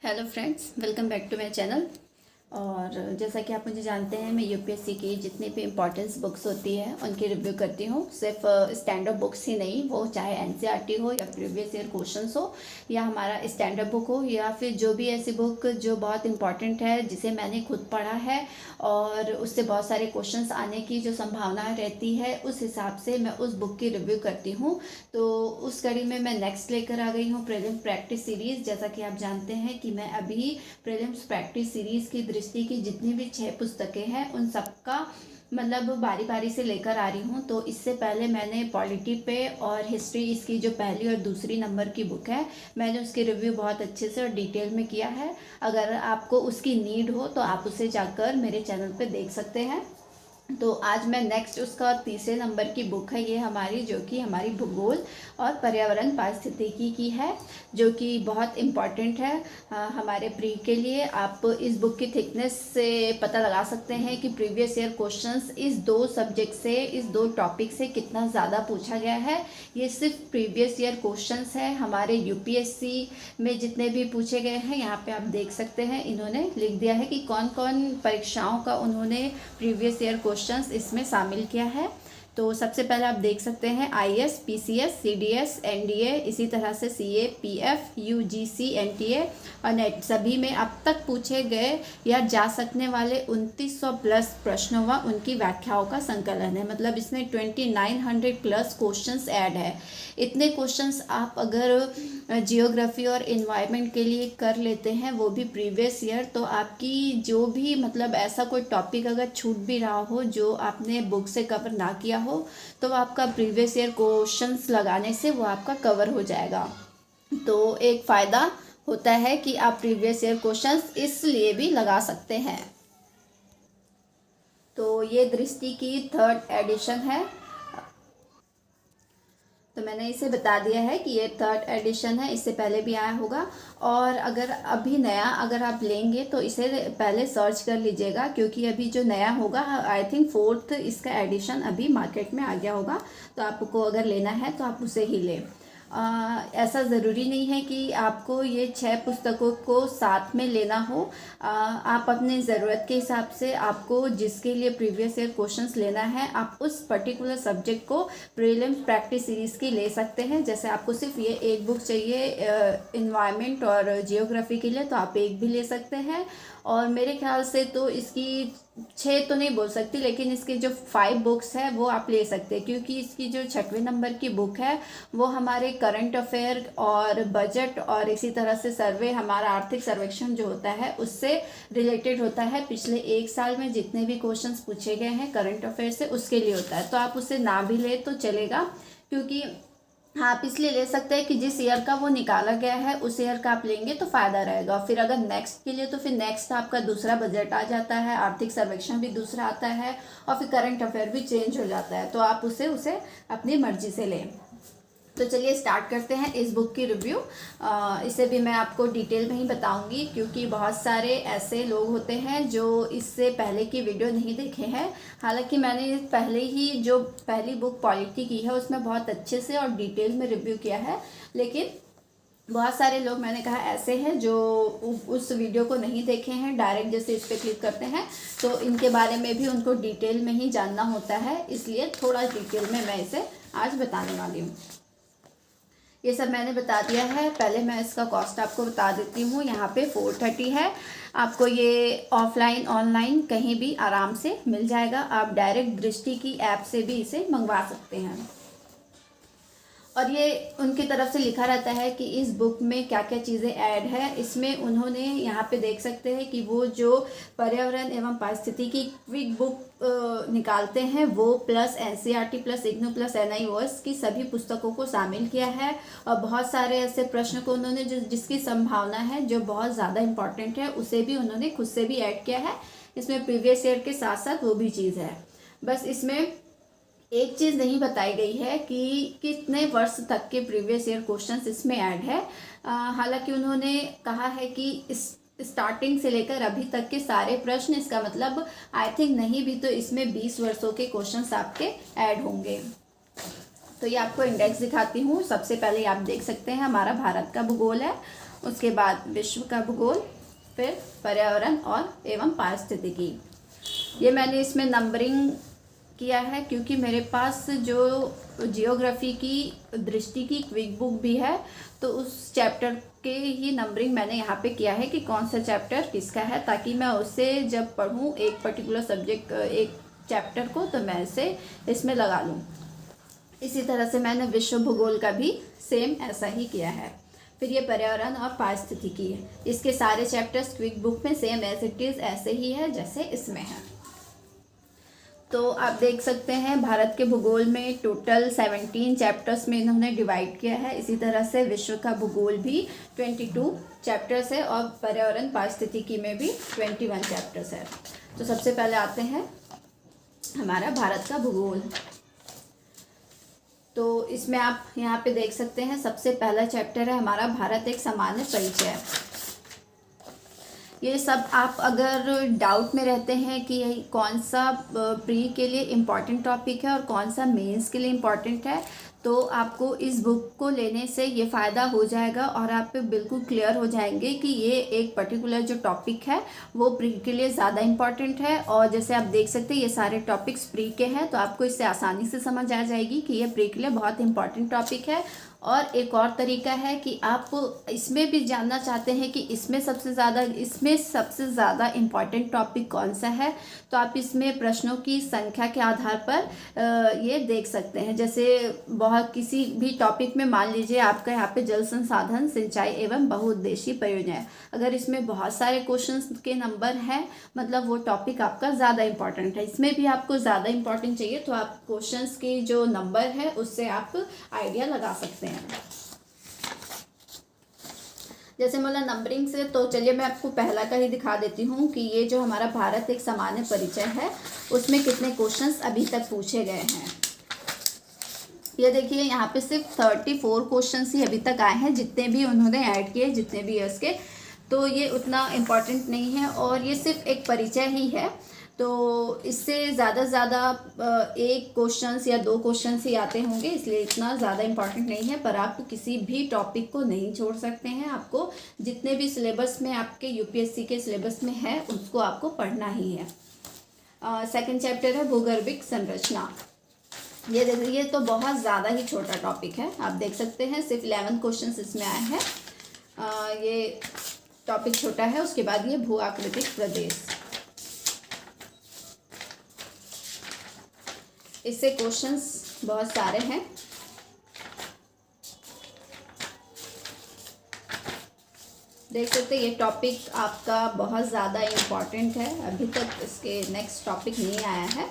Hello friends, welcome back to my channel. और जैसा कि आप मुझे जानते हैं, मैं यूपीएससी की जितनी भी इम्पोर्टेंस बुक्स होती है उनकी रिव्यू करती हूँ। सिर्फ स्टैंडर्ड बुक्स ही नहीं, वो चाहे एनसीईआरटी हो या प्रीवियस ईयर क्वेश्चंस हो या हमारा स्टैंडर्ड बुक हो या फिर जो भी ऐसी बुक जो बहुत इंपॉर्टेंट है जिसे मैंने खुद पढ़ा है और उससे बहुत सारे क्वेश्चंस आने की जो संभावना रहती है, उस हिसाब से मैं उस बुक की रिव्यू करती हूँ। तो उस कड़ी में मैं नेक्स्ट लेकर आ गई हूँ प्रीलिम्स प्रैक्टिस सीरीज़। जैसा कि आप जानते हैं कि मैं अभी प्रीलिम्स प्रैक्टिस सीरीज़ की दृष्टि की जितनी भी 6 पुस्तकें हैं उन सबका मतलब बारी बारी से लेकर आ रही हूँ। तो इससे पहले मैंने पॉलिटी पे और हिस्ट्री, इसकी जो पहली और दूसरी नंबर की बुक है, मैंने उसकी रिव्यू बहुत अच्छे से और डिटेल में किया है। अगर आपको उसकी नीड हो तो आप उसे जाकर मेरे चैनल पे देख सकते हैं। तो आज मैं नेक्स्ट उसका तीसरे नंबर की बुक है ये हमारी, जो कि हमारी भूगोल और पर्यावरण पारिस्थितिकी की है, जो कि बहुत इम्पॉर्टेंट है हमारे प्री के लिए। आप इस बुक की थिकनेस से पता लगा सकते हैं कि प्रीवियस ईयर क्वेश्चंस इस दो सब्जेक्ट से, इस दो टॉपिक से कितना ज़्यादा पूछा गया है। ये सिर्फ प्रीवियस ईयर क्वेश्चंस है हमारे यूपीएससी में जितने भी पूछे गए हैं। यहाँ पे आप देख सकते हैं, इन्होंने लिख दिया है कि कौन कौन परीक्षाओं का उन्होंने प्रीवियस ईयर क्वेश्चंस इसमें शामिल किया है। तो सबसे पहले आप देख सकते हैं आईएएस, पीसीएस, सीडीएस, एनडीए, इसी तरह से सीए, पीएफ, यूजीसी, एनटीए और नेट, सभी में अब तक पूछे गए या जा सकने वाले 2900 प्लस प्रश्नों व उनकी व्याख्याओं का संकलन है। मतलब इसमें 2900 प्लस क्वेश्चंस ऐड है। इतने क्वेश्चंस आप अगर जियोग्राफी और इन्वायरमेंट के लिए कर लेते हैं, वो भी प्रीवियस ईयर, तो आपकी जो भी मतलब ऐसा कोई टॉपिक अगर छूट भी रहा हो जो आपने बुक से कवर ना किया हो, तो आपका प्रीवियस ईयर क्वेश्चंस लगाने से वो आपका कवर हो जाएगा। तो एक फ़ायदा होता है कि आप प्रीवियस ईयर क्वेश्चंस इसलिए भी लगा सकते हैं। तो ये दृष्टि की 3rd एडिशन है। तो मैंने इसे बता दिया है कि ये 3rd एडिशन है, इससे पहले भी आया होगा। और अगर अभी नया अगर आप लेंगे तो इसे पहले सर्च कर लीजिएगा, क्योंकि अभी जो नया होगा आई थिंक 4th इसका एडिशन अभी मार्केट में आ गया होगा। तो आपको अगर लेना है तो आप उसे ही लें। ऐसा ज़रूरी नहीं है कि आपको ये 6 पुस्तकों को साथ में लेना हो। आप अपने ज़रूरत के हिसाब से, आपको जिसके लिए प्रीवियस ईयर क्वेश्चंस लेना है, आप उस पर्टिकुलर सब्जेक्ट को प्रीलिम्स प्रैक्टिस सीरीज़ की ले सकते हैं। जैसे आपको सिर्फ ये एक बुक चाहिए इन्वायरमेंट और जियोग्राफी के लिए, तो आप एक भी ले सकते हैं। और मेरे ख्याल से तो इसकी 6 तो नहीं बोल सकती, लेकिन इसकी जो 5 बुक्स है वो आप ले सकते हैं, क्योंकि इसकी जो 6वें नंबर की बुक है वो हमारे करंट अफेयर और बजट और इसी तरह से सर्वे, हमारा आर्थिक सर्वेक्षण जो होता है उससे रिलेटेड होता है। पिछले 1 साल में जितने भी क्वेश्चंस पूछे गए हैं करंट अफेयर से, उसके लिए होता है। तो आप उसे ना भी ले तो चलेगा, क्योंकि आप इसलिए ले सकते हैं कि जिस ईयर का वो निकाला गया है उस ईयर का आप लेंगे तो फ़ायदा रहेगा। फिर अगर नेक्स्ट के लिए, तो फिर नेक्स्ट आपका दूसरा बजट आ जाता है, आर्थिक सर्वेक्षण भी दूसरा आता है और फिर करंट अफेयर भी चेंज हो जाता है। तो आप उसे अपनी मर्जी से लें। तो चलिए स्टार्ट करते हैं इस बुक की रिव्यू। इसे भी मैं आपको डिटेल में ही बताऊंगी, क्योंकि बहुत सारे ऐसे लोग होते हैं जो इससे पहले की वीडियो नहीं देखे हैं। हालांकि मैंने पहले ही जो पहली बुक पॉलिटी की है उसमें बहुत अच्छे से और डिटेल में रिव्यू किया है, लेकिन बहुत सारे लोग, मैंने कहा, ऐसे हैं जो उस वीडियो को नहीं देखे हैं, डायरेक्ट जैसे इस पर क्लिक करते हैं, तो इनके बारे में भी उनको डिटेल में ही जानना होता है। इसलिए थोड़ा डिटेल में मैं इसे आज बताने वाली हूँ। ये सब मैंने बता दिया है। पहले मैं इसका कॉस्ट आपको बता देती हूँ। यहाँ पे 430 है। आपको ये ऑफलाइन ऑनलाइन कहीं भी आराम से मिल जाएगा। आप डायरेक्ट दृष्टि की ऐप से भी इसे मंगवा सकते हैं। और ये उनकी तरफ से लिखा रहता है कि इस बुक में क्या क्या चीज़ें ऐड है। इसमें उन्होंने यहाँ पे देख सकते हैं कि वो जो पर्यावरण एवं पारिस्थितिकी की क्विक बुक निकालते हैं वो plus NCERT plus IGNOU plus NIOS की सभी पुस्तकों को शामिल किया है। और बहुत सारे ऐसे प्रश्न को उन्होंने जिसकी संभावना है, जो बहुत ज़्यादा इम्पॉर्टेंट है, उसे भी उन्होंने खुद से भी ऐड किया है। इसमें प्रीवियस ईयर के साथ साथ वो भी चीज़ है। बस इसमें एक चीज़ नहीं बताई गई है कि कितने वर्ष तक के प्रीवियस ईयर क्वेश्चंस इसमें ऐड है। हालांकि उन्होंने कहा है कि इस स्टार्टिंग से लेकर अभी तक के सारे प्रश्न, इसका मतलब आई थिंक नहीं भी तो इसमें 20 वर्षों के क्वेश्चंस आपके ऐड होंगे। तो ये आपको इंडेक्स दिखाती हूँ। सबसे पहले आप देख सकते हैं हमारा भारत का भूगोल है उसके बाद विश्व का भूगोल, फिर पर्यावरण और एवं पारिस्थितिकी। ये मैंने इसमें नंबरिंग किया है क्योंकि मेरे पास जो जियोग्राफी की दृष्टि की क्विक बुक भी है, तो उस चैप्टर के ही नंबरिंग मैंने यहाँ पे किया है कि कौन सा चैप्टर किसका है, ताकि मैं उसे जब पढ़ूँ एक पर्टिकुलर सब्जेक्ट एक चैप्टर को, तो मैं इसे इसमें लगा लूँ। इसी तरह से मैंने विश्व भूगोल का भी सेम ऐसा ही किया है। फिर ये पर्यावरण और पारिस्थितिकी है, इसके सारे चैप्टर्स क्विक बुक में सेम एज इट इज़ ऐसे ही है जैसे इसमें है। तो आप देख सकते हैं भारत के भूगोल में टोटल 17 चैप्टर्स में इन्होंने डिवाइड किया है। इसी तरह से विश्व का भूगोल भी 22 चैप्टर्स है और पर्यावरण पारिस्थितिकी में भी 21 चैप्टर्स है। तो सबसे पहले आते हैं हमारा भारत का भूगोल। तो इसमें आप यहाँ पे देख सकते हैं सबसे पहला चैप्टर है हमारा भारत एक सामान्य परिचय। ये सब आप अगर डाउट में रहते हैं कि कौन सा प्री के लिए इम्पॉर्टेंट टॉपिक है और कौन सा मेंस के लिए इम्पॉर्टेंट है, तो आपको इस बुक को लेने से ये फ़ायदा हो जाएगा और आप बिल्कुल क्लियर हो जाएंगे कि ये एक पर्टिकुलर जो टॉपिक है वो प्री के लिए ज़्यादा इम्पॉर्टेंट है। और जैसे आप देख सकते हैं ये सारे टॉपिक्स प्री के हैं, तो आपको इससे आसानी से समझ आ जाएगी कि ये प्री के लिए बहुत इंपॉर्टेंट टॉपिक है। और एक और तरीका है कि आप इसमें भी जानना चाहते हैं कि इसमें सबसे ज़्यादा इम्पॉर्टेंट टॉपिक कौन सा है, तो आप इसमें प्रश्नों की संख्या के आधार पर ये देख सकते हैं। जैसे बहुत किसी भी टॉपिक में मान लीजिए आपका यहाँ पे जल संसाधन, सिंचाई एवं बहुउद्देशीय परियोजनाएं, अगर इसमें बहुत सारे क्वेश्चंस के नंबर हैं, मतलब वो टॉपिक आपका ज़्यादा इम्पॉर्टेंट है। इसमें भी आपको ज़्यादा इम्पॉर्टेंट चाहिए तो आप क्वेश्चंस की जो नंबर है उससे आप आइडिया लगा सकते हैं। जैसे मतलब नंबरिंग से, तो चलिए मैं आपको पहला का ही दिखा देती हूँ कि ये जो हमारा भारत एक सामान्य परिचय है उसमें कितने क्वेश्चंस अभी तक पूछे गए हैं। ये देखिए यहाँ पे सिर्फ 34 क्वेश्चंस ही अभी तक आए हैं, जितने भी उन्होंने ऐड किए, जितने भी ईयर्स के, तो ये उतना इम्पॉर्टेंट नहीं है और ये सिर्फ एक परिचय ही है। तो इससे ज़्यादा से ज़्यादा एक क्वेश्चंस या 2 क्वेश्चंस ही आते होंगे, इसलिए इतना ज़्यादा इम्पॉर्टेंट नहीं है। पर आप किसी भी टॉपिक को नहीं छोड़ सकते हैं, आपको जितने भी सिलेबस में आपके यूपीएससी के सिलेबस में है उसको आपको पढ़ना ही है। सेकंड चैप्टर है भूगर्भिक संरचना। ये देखिए ये तो बहुत ज़्यादा ही छोटा टॉपिक है, आप देख सकते हैं सिर्फ 11 क्वेश्चंस इसमें आए हैं। ये टॉपिक छोटा है। उसके बाद ये भू आकृतिक प्रदेश, इससे क्वेश्चंस बहुत सारे हैं। देख सकते हैं ये टॉपिक आपका बहुत ज़्यादा इम्पॉर्टेंट है, अभी तक इसके नेक्स्ट टॉपिक नहीं आया है,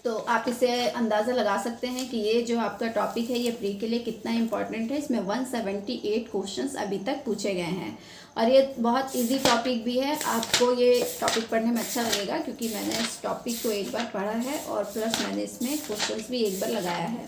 तो आप इसे अंदाज़ा लगा सकते हैं कि ये जो आपका टॉपिक है ये प्री के लिए कितना इम्पॉर्टेंट है। इसमें 178 क्वेश्चंस अभी तक पूछे गए हैं और ये बहुत इजी टॉपिक भी है। आपको ये टॉपिक पढ़ने में अच्छा लगेगा क्योंकि मैंने इस टॉपिक को एक बार पढ़ा है और प्लस मैंने इसमें क्वेश्चंस भी एक बार लगाया है।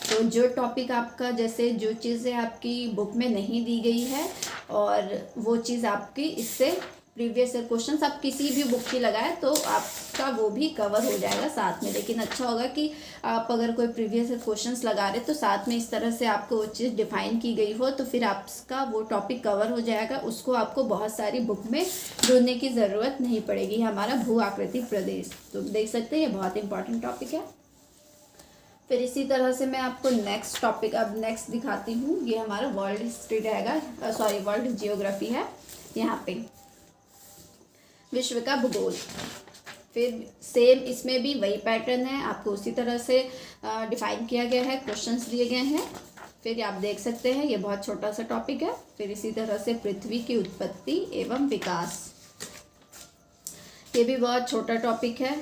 तो जो टॉपिक आपका, जैसे जो चीज़ें आपकी बुक में नहीं दी गई है और वो चीज़ आपकी इससे प्रीवियस ईयर क्वेश्चंस आप किसी भी बुक की लगाए तो आपका वो भी कवर हो जाएगा साथ में। लेकिन अच्छा होगा कि आप अगर कोई प्रीवियस ईयर क्वेश्चंस लगा रहे तो साथ में इस तरह से आपको वो चीज़ डिफाइन की गई हो, तो फिर आपका वो टॉपिक कवर हो जाएगा, उसको आपको बहुत सारी बुक में ढूंढने की ज़रूरत नहीं पड़ेगी। हमारा भू आकृतिक प्रदेश, तो देख सकते हैं ये बहुत इंपॉर्टेंट टॉपिक है। फिर इसी तरह से मैं आपको नेक्स्ट टॉपिक अब नेक्स्ट दिखाती हूँ। ये हमारा वर्ल्ड हिस्ट्री रहेगा, वर्ल्ड जियोग्राफी है। यहाँ पे विश्व का भूगोल, फिर सेम इसमें भी वही पैटर्न है, आपको उसी तरह से डिफाइन किया गया है, क्वेश्चंस दिए गए हैं। फिर आप देख सकते हैं ये बहुत छोटा सा टॉपिक है। फिर इसी तरह से पृथ्वी की उत्पत्ति एवं विकास, ये भी बहुत छोटा टॉपिक है।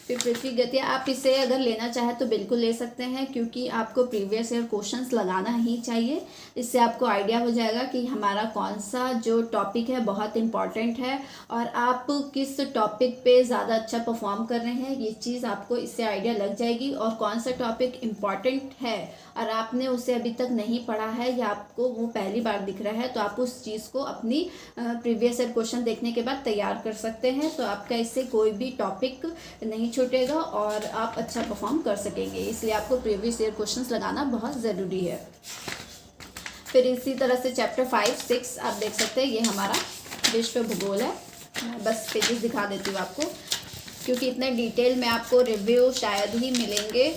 फिर पृथ्वी गति, आप इसे अगर लेना चाहें तो बिल्कुल ले सकते हैं क्योंकि आपको प्रीवियस ईयर क्वेश्चंस लगाना ही चाहिए। इससे आपको आइडिया हो जाएगा कि हमारा कौन सा जो टॉपिक है बहुत इम्पॉर्टेंट है और आप किस टॉपिक पे ज़्यादा अच्छा परफॉर्म कर रहे हैं, ये चीज़ आपको इससे आइडिया लग जाएगी। और कौन सा टॉपिक इम्पॉर्टेंट है और आपने उसे अभी तक नहीं पढ़ा है या आपको वो पहली बार दिख रहा है, तो आप उस चीज़ को अपनी प्रीवियस ईयर क्वेश्चन देखने के बाद तैयार कर सकते हैं। तो आपका इससे कोई भी टॉपिक नहीं छूटेगा और आप अच्छा परफॉर्म कर सकेंगे। इसलिए आपको प्रीवियस ईयर क्वेश्चंस लगाना बहुत ज़रूरी है। फिर इसी तरह से चैप्टर 5, 6 आप देख सकते हैं, ये हमारा विश्व भूगोल है। मैं बस पेजेस दिखा देती हूँ आपको, क्योंकि इतने डिटेल में आपको रिव्यू शायद ही मिलेंगे।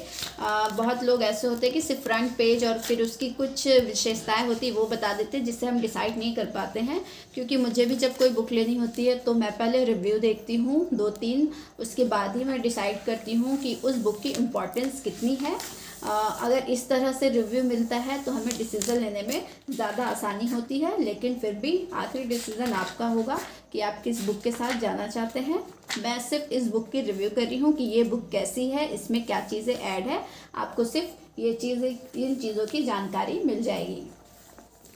बहुत लोग ऐसे होते हैं कि सिर्फ फ्रंट पेज और फिर उसकी कुछ विशेषताएं होती वो बता देते हैं, जिससे हम डिसाइड नहीं कर पाते हैं। क्योंकि मुझे भी जब कोई बुक लेनी होती है तो मैं पहले रिव्यू देखती हूँ 2-3, उसके बाद ही मैं डिसाइड करती हूँ कि उस बुक की इम्पोर्टेंस कितनी है। अगर इस तरह से रिव्यू मिलता है तो हमें डिसीज़न लेने में ज़्यादा आसानी होती है, लेकिन फिर भी आखिरी डिसीज़न आपका होगा कि आप किस बुक के साथ जाना चाहते हैं। मैं सिर्फ इस बुक की रिव्यू कर रही हूँ कि ये बुक कैसी है, इसमें क्या चीज़ें ऐड है, आपको सिर्फ ये चीज़ें, इन चीज़ों की जानकारी मिल जाएगी।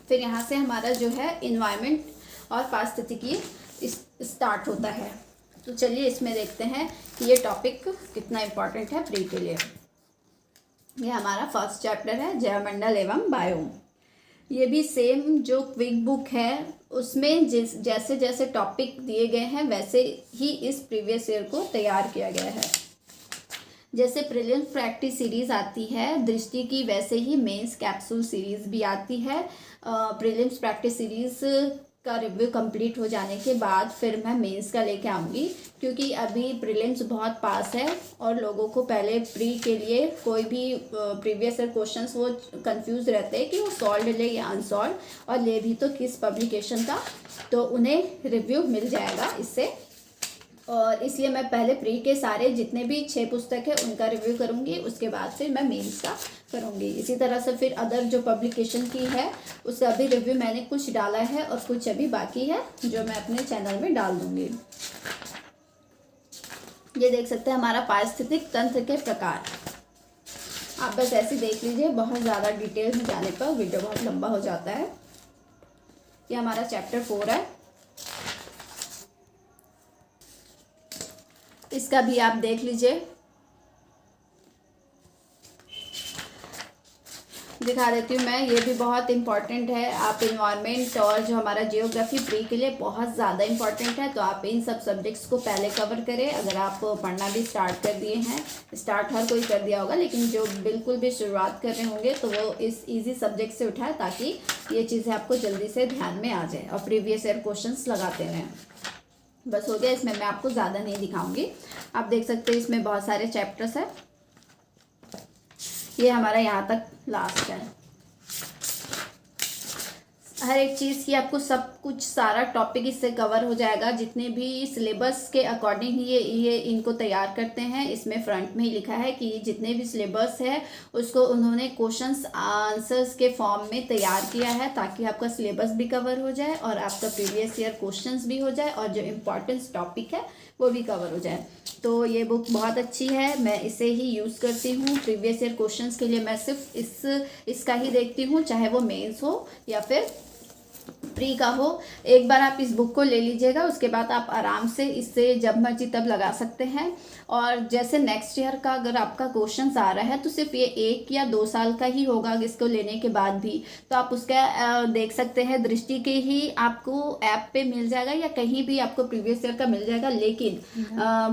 फिर यहाँ से हमारा जो है इन्वायरमेंट और पारिस्थितिकी स्टार्ट होता है। तो चलिए इसमें देखते हैं कि ये टॉपिक कितना इम्पोर्टेंट है प्री के लिए। ये हमारा फर्स्ट चैप्टर है, जैवमंडल एवं बायोम। ये भी सेम जो क्विक बुक है उसमें जैसे जैसे टॉपिक दिए गए हैं वैसे ही इस प्रीवियस ईयर को तैयार किया गया है। जैसे प्रीलिम्स प्रैक्टिस सीरीज़ आती है दृष्टि की, वैसे ही मेंस कैप्सूल सीरीज़ भी आती है। प्रीलिम्स प्रैक्टिस सीरीज़ का रिव्यू कंप्लीट हो जाने के बाद फिर मैं मेंस का लेके आऊँगी, क्योंकि अभी प्रीलिम्स बहुत पास है और लोगों को पहले प्री के लिए कोई भी प्रीवियस ईयर क्वेश्चंस वो कंफ्यूज रहते हैं कि वो सॉल्व ले या अनसॉल्व, और ले भी तो किस पब्लिकेशन का, तो उन्हें रिव्यू मिल जाएगा इससे। और इसलिए मैं पहले प्री के सारे जितने भी 6 पुस्तक है उनका रिव्यू करूँगी, उसके बाद फिर मैं मेंस का करूँगी। इसी तरह से फिर अदर जो पब्लिकेशन की है उसका भी रिव्यू मैंने कुछ डाला है और कुछ अभी बाकी है जो मैं अपने चैनल में डाल दूँगी। ये देख सकते हैं हमारा पारिस्थितिक तंत्र के प्रकार। आप बस ऐसे देख लीजिए, बहुत ज़्यादा डिटेल में जाने पर वीडियो बहुत लंबा हो जाता है। ये हमारा चैप्टर 4 है, इसका भी आप देख लीजिए, दिखा देती हूँ मैं। ये भी बहुत इम्पॉर्टेंट है। आप इन्वायरमेंट और जो हमारा जियोग्राफी प्री के लिए बहुत ज़्यादा इम्पॉर्टेंट है, तो आप इन सब सब्जेक्ट्स को पहले कवर करें। अगर आप पढ़ना भी स्टार्ट कर दिए हैं, स्टार्ट हर कोई कर दिया होगा, लेकिन जो बिल्कुल भी शुरुआत कर रहे होंगे तो वो इस ईजी सब्जेक्ट से उठाए, ताकि ये चीज़ें आपको जल्दी से ध्यान में आ जाए और प्रीवियस ईयर क्वेश्चंस लगाते रहें। बस हो गया, इसमें मैं आपको ज़्यादा नहीं दिखाऊंगी। आप देख सकते हैं इसमें बहुत सारे चैप्टर्स है। ये हमारा यहाँ तक लास्ट है। हर एक चीज़ की आपको सब कुछ सारा टॉपिक इससे कवर हो जाएगा। जितने भी सिलेबस के अकॉर्डिंग ही ये इनको तैयार करते हैं। इसमें फ्रंट में ही लिखा है कि जितने भी सिलेबस है उसको उन्होंने क्वेश्चंस आंसर्स के फॉर्म में तैयार किया है, ताकि आपका सिलेबस भी कवर हो जाए और आपका प्रीवियस ईयर क्वेश्चंस भी हो जाए और जो इम्पोर्टेंट टॉपिक है वो भी कवर हो जाए। तो ये बुक बहुत अच्छी है, मैं इसे ही यूज़ करती हूँ प्रीवियस ईयर क्वेश्चंस के लिए। मैं सिर्फ इसका ही देखती हूँ, चाहे वो मेंस हो या फिर प्री का हो। एक बार आप इस बुक को ले लीजिएगा, उसके बाद आप आराम से इससे जब मर्जी तब लगा सकते हैं। और जैसे नेक्स्ट ईयर का अगर आपका क्वेश्चंस आ रहा है तो सिर्फ ये 1 या 2 साल का ही होगा इसको लेने के बाद भी, तो आप उसका देख सकते हैं। दृष्टि के ही आपको ऐप पे मिल जाएगा या कहीं भी आपको प्रीवियस ईयर का मिल जाएगा, लेकिन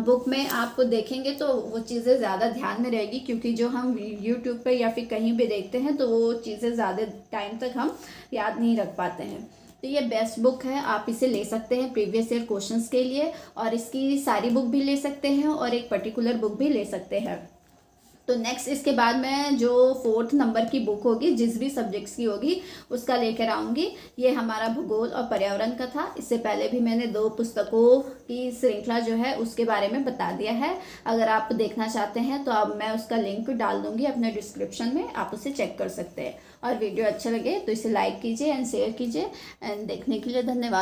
बुक में आप देखेंगे तो वो चीज़ें ज़्यादा ध्यान में रहेगी, क्योंकि जो हम यूट्यूब पर या फिर कहीं भी देखते हैं तो वो चीज़ें ज़्यादा टाइम तक हम याद नहीं रख पाते हैं। तो ये बेस्ट बुक है, आप इसे ले सकते हैं प्रीवियस ईयर क्वेश्चंस के लिए, और इसकी सारी बुक भी ले सकते हैं और एक पर्टिकुलर बुक भी ले सकते हैं। तो नेक्स्ट इसके बाद मैं जो 4th नंबर की बुक होगी, जिस भी सब्जेक्ट्स की होगी उसका लेकर आऊँगी। ये हमारा भूगोल और पर्यावरण का था। इससे पहले भी मैंने 2 पुस्तकों की श्रृंखला जो है उसके बारे में बता दिया है। अगर आप देखना चाहते हैं तो अब मैं उसका लिंक डाल दूँगी अपने डिस्क्रिप्शन में, आप उसे चेक कर सकते हैं। और वीडियो अच्छा लगे तो इसे लाइक कीजिए एंड शेयर कीजिए। एंड देखने के लिए धन्यवाद।